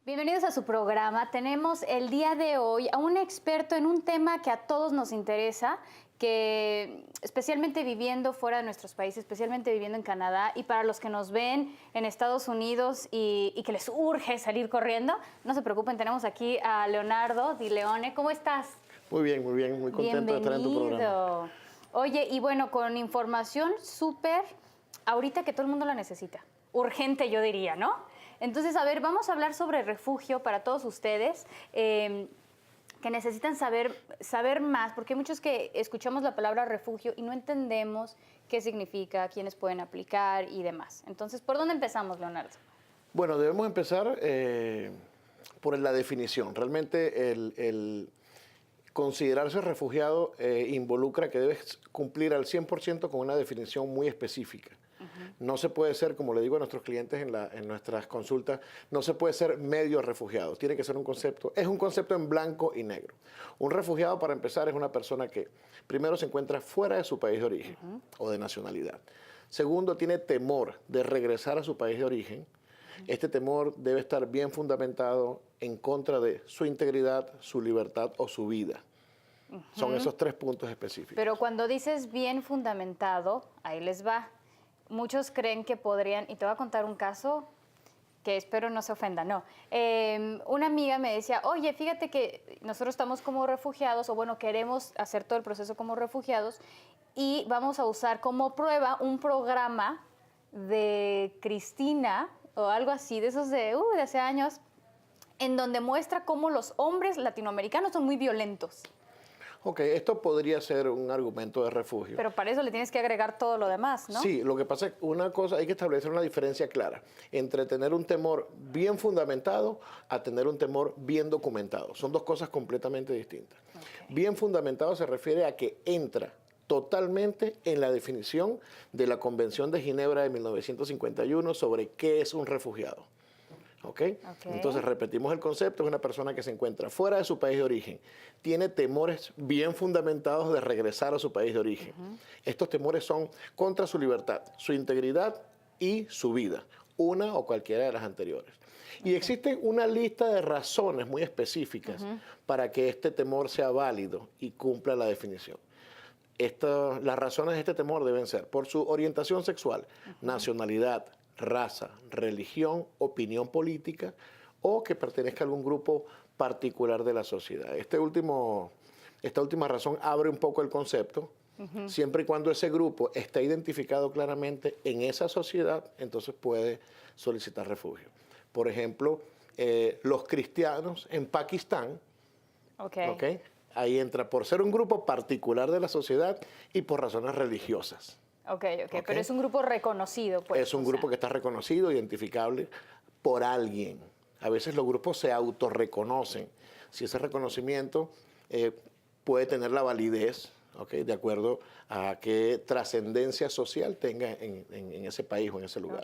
Bienvenidos a su programa. Tenemos el día de hoy a un experto en un tema que a todos nos interesa, que especialmente viviendo fuera de nuestros países, especialmente viviendo en Canadá, y para los que nos ven en Estados Unidos y que les urge salir corriendo, no se preocupen, tenemos aquí a Leonardo Di Leone. ¿Cómo estás? Muy muy contento de estar en tu programa. Bienvenido. Oye, y bueno, con información súper, ahorita que todo el mundo la necesita. Urgente, yo diría, ¿no? Entonces, a ver, vamos a hablar sobre refugio para todos ustedes que necesitan saber más, porque hay muchos que escuchamos la palabra refugio y no entendemos qué significa, quiénes pueden aplicar y demás. Entonces, ¿por dónde empezamos, Leonardo? Bueno, debemos empezar por la definición. Realmente el considerarse refugiado involucra que debes cumplir al 100% con una definición muy específica. No se puede ser, como le digo a nuestros clientes en nuestras consultas, no se puede ser medio refugiado. Tiene que ser un concepto, es un concepto en blanco y negro. Un refugiado, para empezar, es una persona que primero se encuentra fuera de su país de origen o de nacionalidad. Segundo, tiene temor de regresar a su país de origen. Este temor debe estar bien fundamentado en contra de su integridad, su libertad o su vida. Son esos 3 puntos específicos. Pero cuando dices bien fundamentado, ahí les va. Muchos creen que podrían, y te voy a contar un caso que espero no se ofenda, no. Una amiga me decía, oye, fíjate que nosotros estamos como refugiados, o bueno, queremos hacer todo el proceso como refugiados, y vamos a usar como prueba un programa de Cristina, o algo así, de esos de hace años, en donde muestra cómo los hombres latinoamericanos son muy violentos. Ok, esto podría ser un argumento de refugio. Pero para eso le tienes que agregar todo lo demás, ¿no? Sí, lo que pasa es que una cosa, hay que establecer una diferencia clara entre tener un temor bien fundamentado a tener un temor bien documentado. Son dos cosas completamente distintas. Okay. Bien fundamentado se refiere a que entra totalmente en la definición de la Convención de Ginebra de 1951 sobre qué es un refugiado. ¿Okay? Entonces repetimos el concepto, es una persona que se encuentra fuera de su país de origen, tiene temores bien fundamentados de regresar a su país de origen. Estos temores son contra su libertad, su integridad y su vida, una o cualquiera de las anteriores. Y existe una lista de razones muy específicas para que este temor sea válido y cumpla la definición. Las razones de este temor deben ser por su orientación sexual, nacionalidad, raza, religión, opinión política o que pertenezca a algún grupo particular de la sociedad. Esta última razón abre un poco el concepto, siempre y cuando ese grupo está identificado claramente en esa sociedad, entonces puede solicitar refugio. Por ejemplo, los cristianos en Pakistán, ¿okay? Ahí entra por ser un grupo particular de la sociedad y por razones religiosas. Okay. Pero es un grupo reconocido, pues. Es un grupo que está reconocido, identificable por alguien. A veces los grupos se autorreconocen. Si ese reconocimiento puede tener la validez, de acuerdo a qué trascendencia social tenga en ese país o en ese lugar.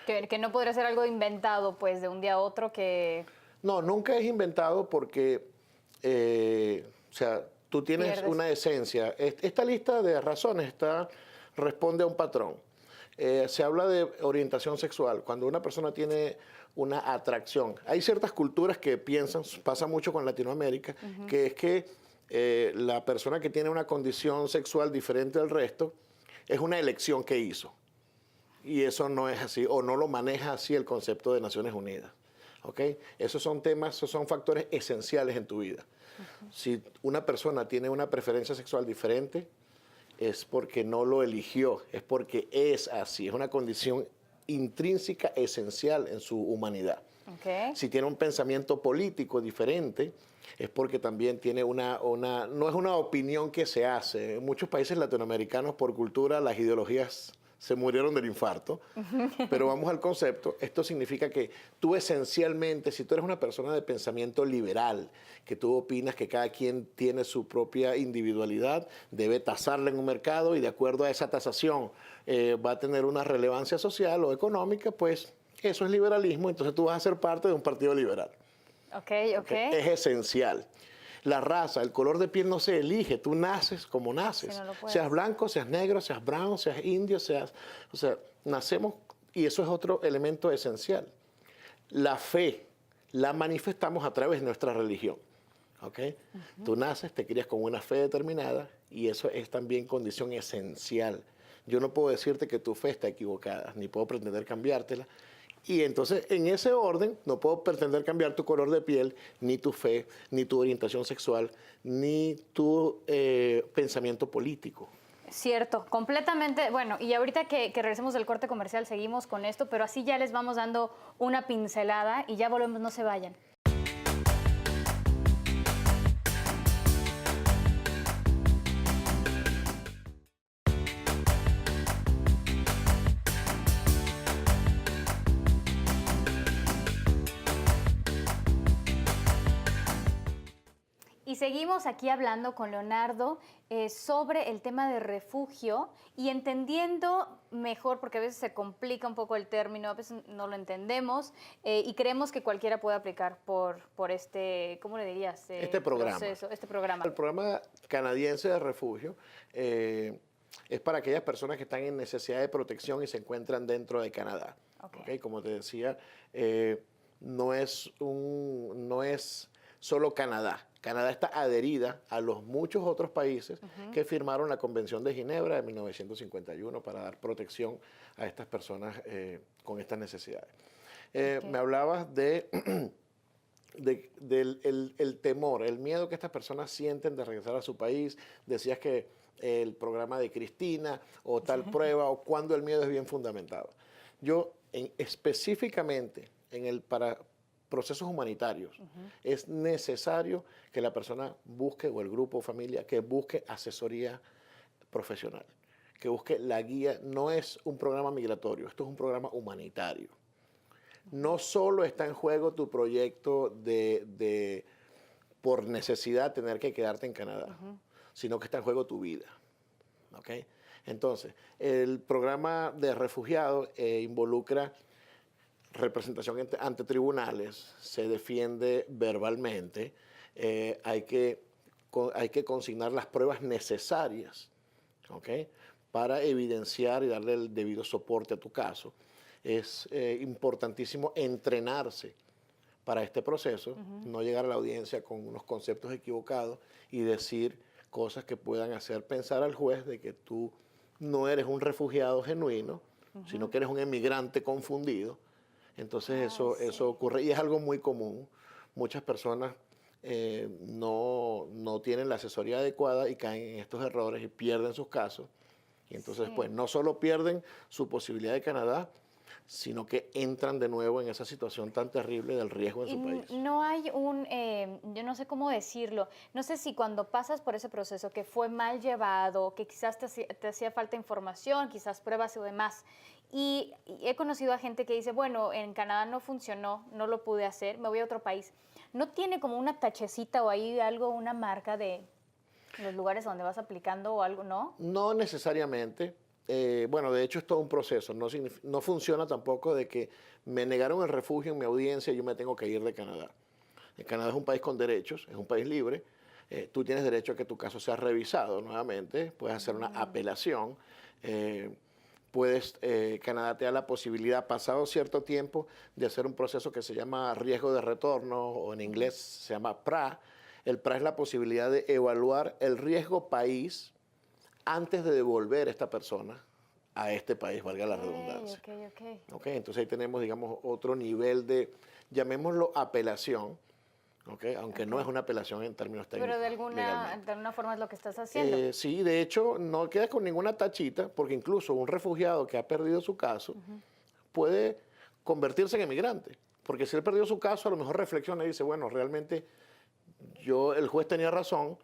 Que no podría ser algo inventado, pues, de un día a otro que... No, nunca es inventado porque, o sea, tú tienes una esencia. Esta lista de razones responde a un patrón. Se habla de orientación sexual. Cuando una persona tiene una atracción, hay ciertas culturas que piensan, pasa mucho con Latinoamérica, que es que la persona que tiene una condición sexual diferente al resto es una elección que hizo. Y eso no es así, o no lo maneja así el concepto de Naciones Unidas. Esos son temas, esos son factores esenciales en tu vida. Si una persona tiene una preferencia sexual diferente, es porque no lo eligió, es porque es así, es una condición intrínseca, esencial en su humanidad. Si tiene un pensamiento político diferente, es porque también tiene no es una opinión que se hace. En muchos países latinoamericanos, por cultura, las ideologías se murieron del infarto, pero vamos al concepto. Esto significa que tú esencialmente, si tú eres una persona de pensamiento liberal, que tú opinas que cada quien tiene su propia individualidad, debe tasarla en un mercado y de acuerdo a esa tasación va a tener una relevancia social o económica, pues eso es liberalismo, entonces tú vas a ser parte de un partido liberal. Es esencial. La raza, el color de piel no se elige, tú naces como naces. Si no seas blanco, seas negro, seas brown, seas indio, nacemos, y eso es otro elemento esencial. La fe, la manifestamos a través de nuestra religión. ¿Okay? Tú naces, te crías con una fe determinada y eso es también condición esencial. Yo no puedo decirte que tu fe está equivocada, ni puedo pretender cambiártela. Y entonces, en ese orden, no puedo pretender cambiar tu color de piel, ni tu fe, ni tu orientación sexual, ni tu pensamiento político. Cierto, completamente. Bueno, y ahorita que regresemos del corte comercial seguimos con esto, pero así ya les vamos dando una pincelada y ya volvemos, no se vayan. Y seguimos aquí hablando con Leonardo sobre el tema de refugio y entendiendo mejor, porque a veces se complica un poco el término, a veces no lo entendemos y creemos que cualquiera puede aplicar por este, ¿cómo le dirías? Este programa. Proceso, este programa. El programa canadiense de refugio es para aquellas personas que están en necesidad de protección y se encuentran dentro de Canadá. ¿Okay? Como te decía, no es solo Canadá. Canadá está adherida a los muchos otros países que firmaron la Convención de Ginebra de 1951 para dar protección a estas personas con estas necesidades. Me hablabas del temor, el miedo que estas personas sienten de regresar a su país. Decías que el programa de Cristina o tal prueba o cuando el miedo es bien fundamentado. Yo específicamente para procesos humanitarios, es necesario que la persona busque, o el grupo o familia, que busque asesoría profesional, que busque la guía. No es un programa migratorio, esto es un programa humanitario. No solo está en juego tu proyecto por necesidad tener que quedarte en Canadá, sino que está en juego tu vida. ¿Okay? Entonces, el programa de refugiados involucra representación ante tribunales, se defiende verbalmente, hay que consignar las pruebas necesarias, ¿okay? Para evidenciar y darle el debido soporte a tu caso. Es importantísimo entrenarse para este proceso, no llegar a la audiencia con unos conceptos equivocados y decir cosas que puedan hacer pensar al juez de que tú no eres un refugiado genuino, sino que eres un emigrante confundido. Entonces eso ocurre y es algo muy común. Muchas personas no tienen la asesoría adecuada y caen en estos errores y pierden sus casos. Y entonces pues no solo pierden su posibilidad de Canadá, sino que entran de nuevo en esa situación tan terrible del riesgo en su país. No hay yo no sé cómo decirlo, no sé si cuando pasas por ese proceso que fue mal llevado, que quizás te hacía falta información, quizás pruebas y demás, y he conocido a gente que dice, bueno, en Canadá no funcionó, no lo pude hacer, me voy a otro país. ¿No tiene como una tachecita o ahí algo, una marca de los lugares donde vas aplicando o algo, no? No necesariamente. Bueno, de hecho es todo un proceso. No funciona tampoco de que me negaron el refugio en mi audiencia y yo me tengo que ir de Canadá. Canadá es un país con derechos, es un país libre. Tú tienes derecho a que tu caso sea revisado nuevamente. Puedes hacer una apelación. Canadá te da la posibilidad, pasado cierto tiempo, de hacer un proceso que se llama riesgo de retorno, o en inglés se llama PRA. El PRA es la posibilidad de evaluar el riesgo país antes de devolver a esta persona a este país, valga la redundancia. Okay, entonces ahí tenemos, digamos, otro nivel de, llamémoslo apelación, aunque no es una apelación en términos técnicos. Pero de alguna forma es lo que estás haciendo. Sí, de hecho, no queda con ninguna tachita, porque incluso un refugiado que ha perdido su caso puede convertirse en emigrante. Porque si él perdió su caso, a lo mejor reflexiona y dice, bueno, realmente el juez tenía razón,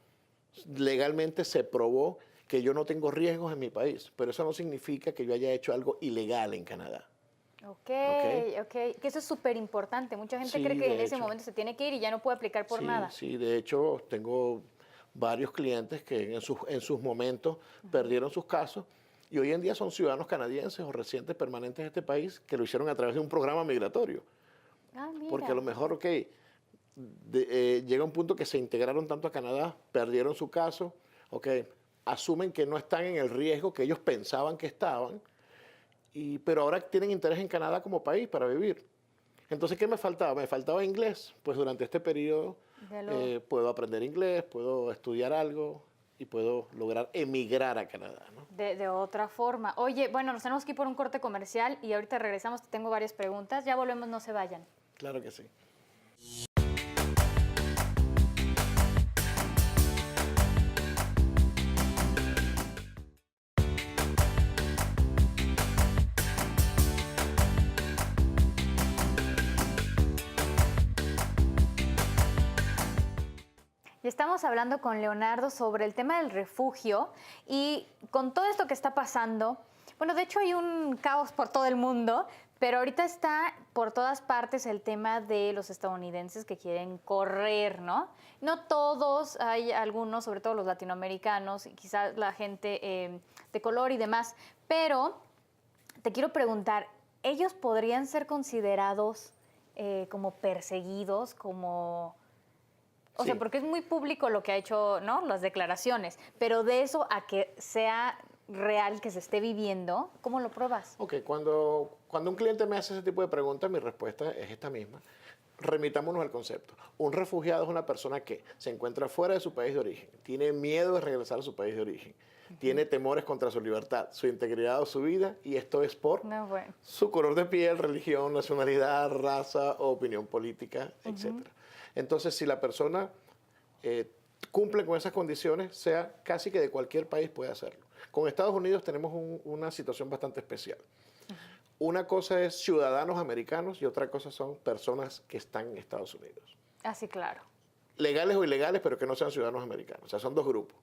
legalmente se probó que yo no tengo riesgos en mi país, pero eso no significa que yo haya hecho algo ilegal en Canadá. Que eso es súper importante. Mucha gente cree que en ese momento se tiene que ir y ya no puede aplicar por nada. Sí, de hecho, tengo varios clientes que en sus momentos perdieron sus casos y hoy en día son ciudadanos canadienses o residentes permanentes de este país que lo hicieron a través de un programa migratorio. Porque a lo mejor, llega un punto que se integraron tanto a Canadá, perdieron su caso, asumen que no están en el riesgo que ellos pensaban que estaban, pero ahora tienen interés en Canadá como país para vivir. Entonces, ¿qué me faltaba? Me faltaba inglés. Pues durante este periodo puedo aprender inglés, puedo estudiar algo y puedo lograr emigrar a Canadá, ¿no? De otra forma. Oye, bueno, nos tenemos que ir por un corte comercial y ahorita regresamos, te tengo varias preguntas. Ya volvemos, no se vayan. Claro que sí. Y estamos hablando con Leonardo sobre el tema del refugio y con todo esto que está pasando, bueno, de hecho hay un caos por todo el mundo, pero ahorita está por todas partes el tema de los estadounidenses que quieren correr, ¿no? No todos, hay algunos, sobre todo los latinoamericanos, y quizás la gente de color y demás, pero te quiero preguntar, ¿ellos podrían ser considerados como perseguidos, como... O sea, porque es muy público lo que ha hecho, ¿no? Las declaraciones, pero de eso a que sea real, que se esté viviendo, ¿cómo lo pruebas? Ok, cuando un cliente me hace ese tipo de preguntas, mi respuesta es esta misma. Remitámonos al concepto. Un refugiado es una persona que se encuentra fuera de su país de origen, tiene miedo de regresar a su país de origen, tiene temores contra su libertad, su integridad o su vida, y esto es por su color de piel, religión, nacionalidad, raza, opinión política, etc. Entonces, si la persona cumple con esas condiciones, sea casi que de cualquier país puede hacerlo. Con Estados Unidos tenemos una situación bastante especial. Una cosa es ciudadanos americanos y otra cosa son personas que están en Estados Unidos. Ah, sí, claro. Legales o ilegales, pero que no sean ciudadanos americanos. O sea, son dos grupos.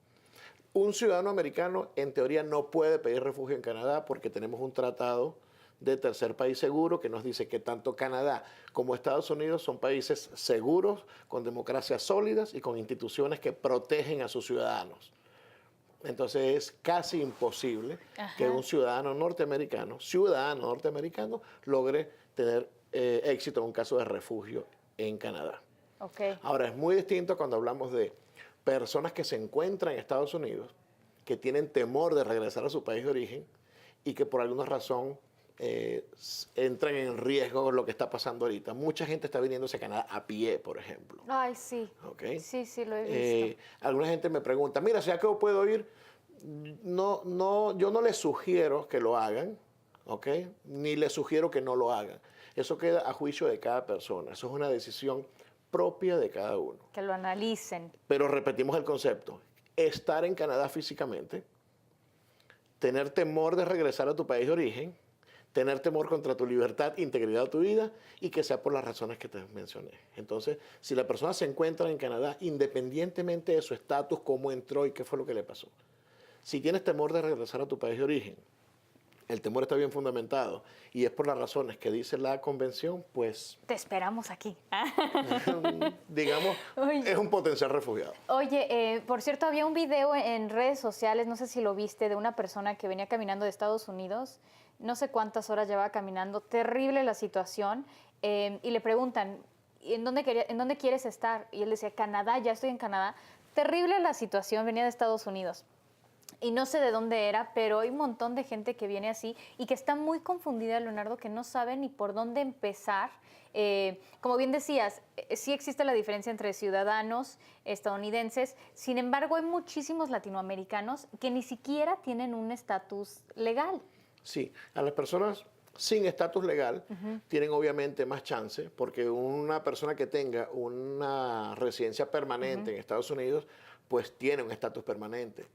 Un ciudadano americano, en teoría, no puede pedir refugio en Canadá porque tenemos un tratado de tercer país seguro que nos dice que tanto Canadá como Estados Unidos son países seguros, con democracias sólidas y con instituciones que protegen a sus ciudadanos. Entonces es casi imposible que un ciudadano norteamericano logre tener éxito en un caso de refugio en Canadá. Ahora, es muy distinto cuando hablamos de personas que se encuentran en Estados Unidos, que tienen temor de regresar a su país de origen y que por alguna razón entran en riesgo lo que está pasando ahorita. Mucha gente está viniéndose a Canadá a pie, por ejemplo. Ay, sí. ¿Okay? Sí, sí, lo he visto. Alguna gente me pregunta, mira, ¿ya que puedo ir? Yo no les sugiero que lo hagan, ¿ok? Ni les sugiero que no lo hagan. Eso queda a juicio de cada persona. Eso es una decisión propia de cada uno. Que lo analicen. Pero repetimos el concepto. Estar en Canadá físicamente, tener temor de regresar a tu país de origen, tener temor contra tu libertad, integridad de tu vida y que sea por las razones que te mencioné. Entonces, si la persona se encuentra en Canadá, independientemente de su estatus, cómo entró y qué fue lo que le pasó. Si tienes temor de regresar a tu país de origen, el temor está bien fundamentado y es por las razones que dice la convención, pues... Te esperamos aquí. digamos, es un potencial refugiado. Oye, por cierto, había un video en redes sociales, no sé si lo viste, de una persona que venía caminando de Estados Unidos, no sé cuántas horas llevaba caminando, terrible la situación, y le preguntan, ¿en dónde quieres estar? Y él decía, Canadá, ya estoy en Canadá. Terrible la situación, venía de Estados Unidos. Y no sé de dónde era, pero hay un montón de gente que viene así y que está muy confundida, Leonardo, que no sabe ni por dónde empezar. Como bien decías, sí existe la diferencia entre ciudadanos estadounidenses, sin embargo hay muchísimos latinoamericanos que ni siquiera tienen un estatus legal. Sí, a las personas sin estatus legal tienen obviamente más chance, porque una persona que tenga una residencia permanente en Estados Unidos, pues tiene un estatus permanente.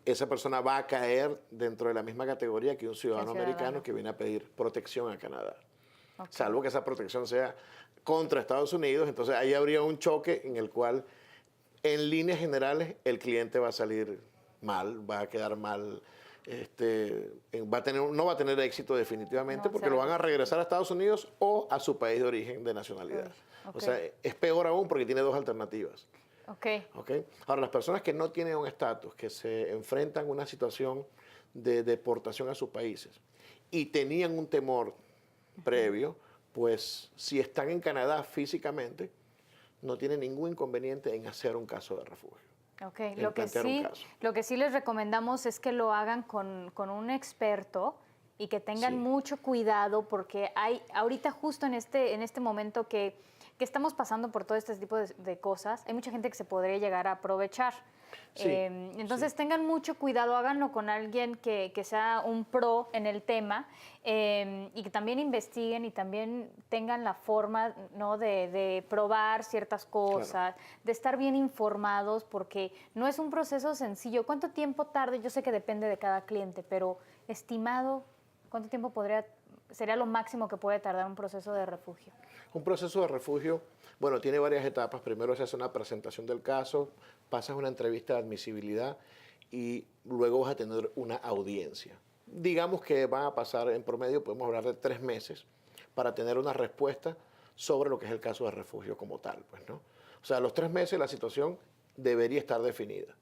Esa persona va a caer dentro de la misma categoría que un ciudadano americano que viene a pedir protección a Canadá. Salvo que esa protección sea contra Estados Unidos, entonces ahí habría un choque en el cual, en líneas generales, el cliente va a salir mal, va a quedar mal, no va a tener éxito definitivamente porque lo van a regresar a Estados Unidos o a su país de origen de nacionalidad. O sea, es peor aún porque tiene dos alternativas. Ahora, las personas que no tienen un estatus, que se enfrentan a una situación de deportación a sus países y tenían un temor previo, pues si están en Canadá físicamente, no tienen ningún inconveniente en hacer un caso de refugio. Lo que sí les recomendamos es que lo hagan con un experto y que tengan Sí. mucho cuidado porque hay ahorita justo en este momento que estamos pasando por todo este tipo de cosas, hay mucha gente que se podría llegar a aprovechar. Sí, Entonces sí. tengan mucho cuidado, háganlo con alguien que sea un pro en el tema y que también investiguen y también tengan la forma, ¿no? de probar ciertas Claro. cosas, de estar bien informados, porque no es un proceso sencillo. ¿Cuánto tiempo tarde? Yo sé que depende de cada cliente, pero estimado, ¿cuánto tiempo sería lo máximo que puede tardar un proceso de refugio? Un proceso de refugio, bueno, tiene varias etapas. Primero se hace una presentación del caso, pasas una entrevista de admisibilidad y luego vas a tener una audiencia. Digamos que van a pasar en promedio, podemos hablar de 3 meses para tener una respuesta sobre lo que es el caso de refugio como tal, pues, ¿no? O sea, a los 3 meses la situación debería estar definida,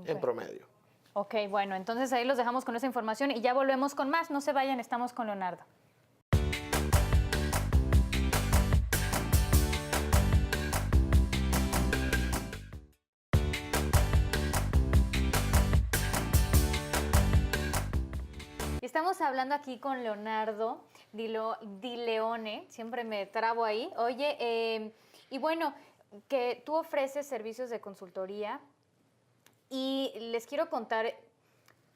en Ok. promedio. Ok, bueno, entonces ahí los dejamos con esa información y ya volvemos con más. No se vayan, estamos con Leonardo. Estamos hablando aquí con Leonardo Di Leone, siempre me trabo ahí. Oye, y bueno, que tú ofreces servicios de consultoría y les quiero contar,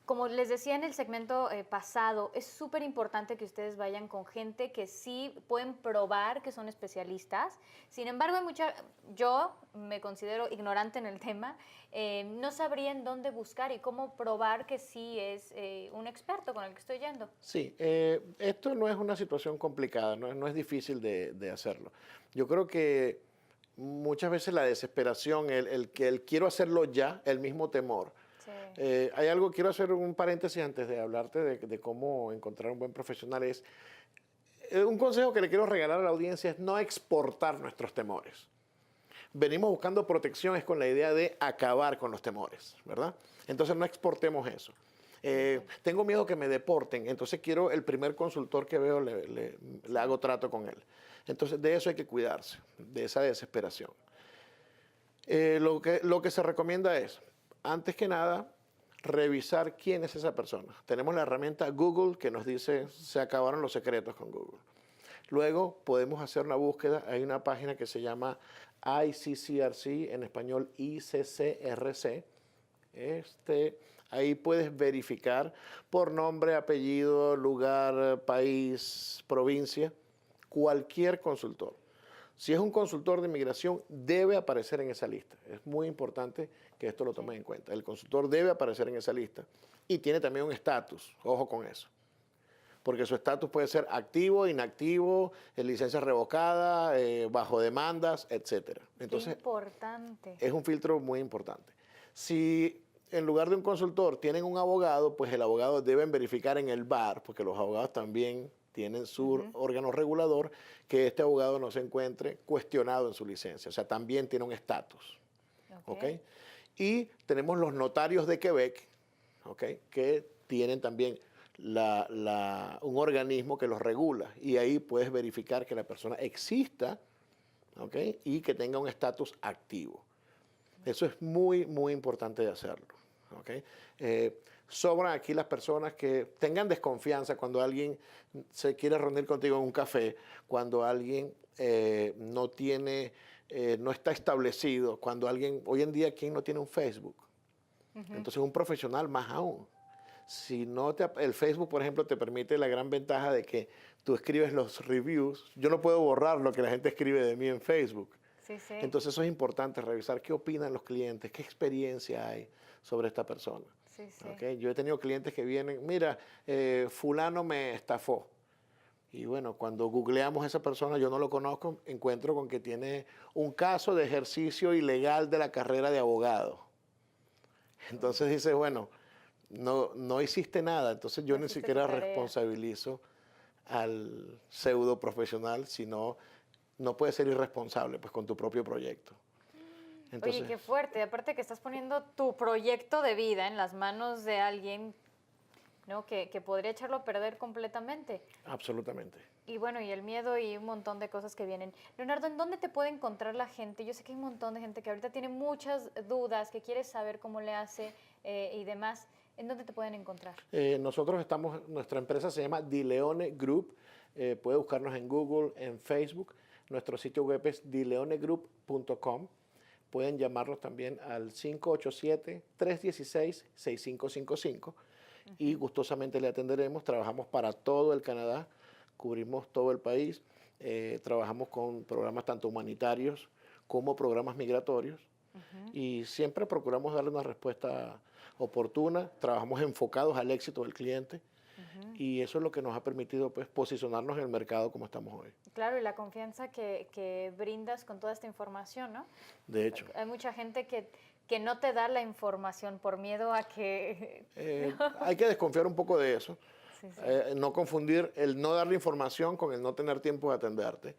como les decía en el segmento pasado, es súper importante que ustedes vayan con gente que sí pueden probar que son especialistas. Sin embargo, yo me considero ignorante en el tema, no sabría en dónde buscar y cómo probar que sí es un experto con el que estoy yendo. Sí, esto no es una situación complicada, no es difícil de hacerlo. Yo creo que muchas veces la desesperación, el quiero hacerlo ya, el mismo temor. Sí. Hay algo, quiero hacer un paréntesis antes de hablarte de cómo encontrar un buen profesional, es un consejo que le quiero regalar a la audiencia es no exportar nuestros temores. Venimos buscando protección es con la idea de acabar con los temores, ¿verdad? Entonces no exportemos eso. Tengo miedo que me deporten, entonces quiero el primer consultor que veo, le hago trato con él. Entonces de eso hay que cuidarse, de esa desesperación. Lo que se recomienda es, antes que nada, revisar quién es esa persona. Tenemos la herramienta Google que nos dice, se acabaron los secretos con Google. Luego podemos hacer una búsqueda, hay una página que se llama ICCRC, en español ICCRC. Ahí puedes verificar por nombre, apellido, lugar, país, provincia, cualquier consultor. Si es un consultor de inmigración, debe aparecer en esa lista. Es muy importante que esto lo tomen en cuenta. El consultor debe aparecer en esa lista y tiene también un estatus. Ojo con eso. Porque su estatus puede ser activo, inactivo, licencia revocada, bajo demandas, etc. Qué Entonces, importante. es un filtro muy importante. Si en lugar de un consultor tienen un abogado, pues el abogado deben verificar en el BAR, porque los abogados también tienen su órgano regulador, que este abogado no se encuentre cuestionado en su licencia. O sea, también tiene un estatus. Ok. ¿Okay? Y tenemos los notarios de Quebec, ¿okay? Que tienen también un organismo que los regula. Y ahí puedes verificar que la persona exista, ¿okay? Y que tenga un estatus activo. Eso es muy, muy importante de hacerlo. ¿Okay? Sobran aquí las personas que tengan desconfianza cuando alguien se quiere reunir contigo en un café, cuando alguien no está establecido, cuando alguien, hoy en día, ¿quién no tiene un Facebook? Entonces un profesional más aún. Si no el Facebook, por ejemplo, te permite la gran ventaja de que tú escribes los reviews. Yo no puedo borrar lo que la gente escribe de mí en Facebook. Sí, sí. Entonces eso es importante, revisar qué opinan los clientes, qué experiencia hay sobre esta persona. Sí, sí. ¿Okay? Yo he tenido clientes que vienen, mira, fulano me estafó. Y bueno, cuando googleamos a esa persona, yo no lo conozco, encuentro con que tiene un caso de ejercicio ilegal de la carrera de abogado. Entonces dice, bueno, no hiciste nada, entonces yo No ni hiciste tu siquiera tarea. responsabilizo al pseudo profesional, sino no puedes ser irresponsable pues, con tu propio proyecto. Oye, Entonces, qué fuerte. Aparte que estás poniendo tu proyecto de vida en las manos de alguien, ¿no? que podría echarlo a perder completamente. absolutamente. Y bueno, y el miedo y un montón de cosas que vienen. Leonardo, ¿en dónde te puede encontrar la gente? Yo sé que hay un montón de gente que ahorita tiene muchas dudas, que quiere saber cómo le hace y demás. ¿En dónde te pueden encontrar? Nuestra empresa se llama Dileone Group. Puede buscarnos en Google, en Facebook. Nuestro sitio web es dileonegroup.com. Pueden llamarnos también al 587-316-6555 y gustosamente le atenderemos. Trabajamos para todo el Canadá, cubrimos todo el país. Trabajamos con programas tanto humanitarios como programas migratorios y siempre procuramos darle una respuesta oportuna. Trabajamos enfocados al éxito del cliente. Y eso es lo que nos ha permitido pues, posicionarnos en el mercado como estamos hoy. Claro, y la confianza que brindas con toda esta información, ¿no? De hecho. Hay mucha gente que no te da la información por miedo a que... Hay que desconfiar un poco de eso. Sí, sí. No confundir el no darle información con el no tener tiempo de atenderte.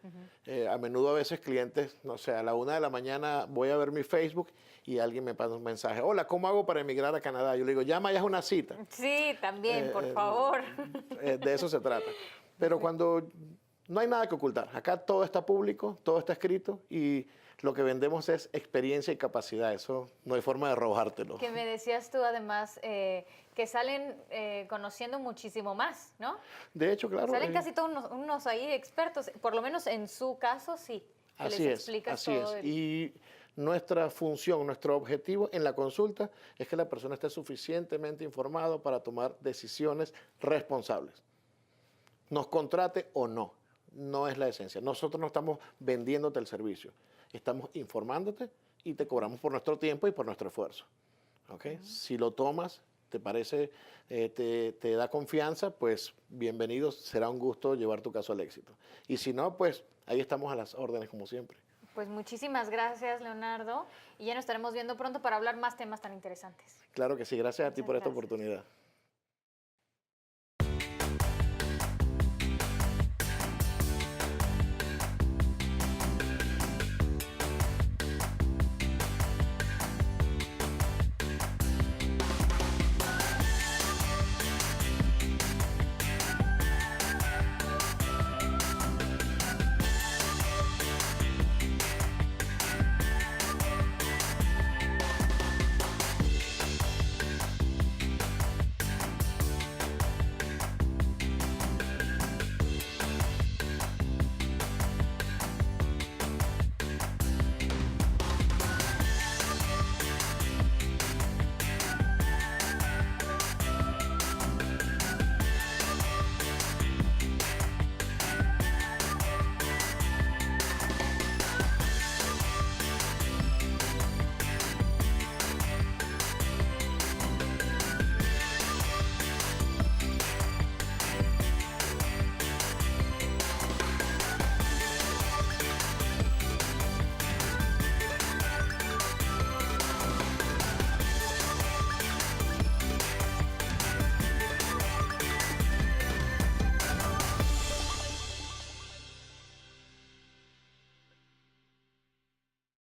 A menudo a veces clientes, no sé, a la 1 de la mañana voy a ver mi Facebook y alguien me pasa un mensaje. Hola, ¿cómo hago para emigrar a Canadá? Yo le digo, llama ya es una cita. Sí, también, por favor. De eso se trata. Pero cuando no hay nada que ocultar, acá todo está público, todo está escrito y lo que vendemos es experiencia y capacidad. Eso no hay forma de robártelo. Que me decías tú además que salen conociendo muchísimo más, ¿no? De hecho, claro. Salen casi todos unos ahí expertos, por lo menos en su caso sí. Así es, así es. Y nuestra función, nuestro objetivo en la consulta es que la persona esté suficientemente informada para tomar decisiones responsables. Nos contrate o no, no es la esencia. Nosotros no estamos vendiéndote el servicio, estamos informándote y te cobramos por nuestro tiempo y por nuestro esfuerzo. ¿Okay? Si lo tomas, te parece, te da confianza, pues bienvenido, será un gusto llevar tu caso al éxito. Y si no, pues ahí estamos a las órdenes como siempre. Pues muchísimas gracias, Leonardo, y ya nos estaremos viendo pronto para hablar más temas tan interesantes. Claro que sí, gracias a ti por esta oportunidad.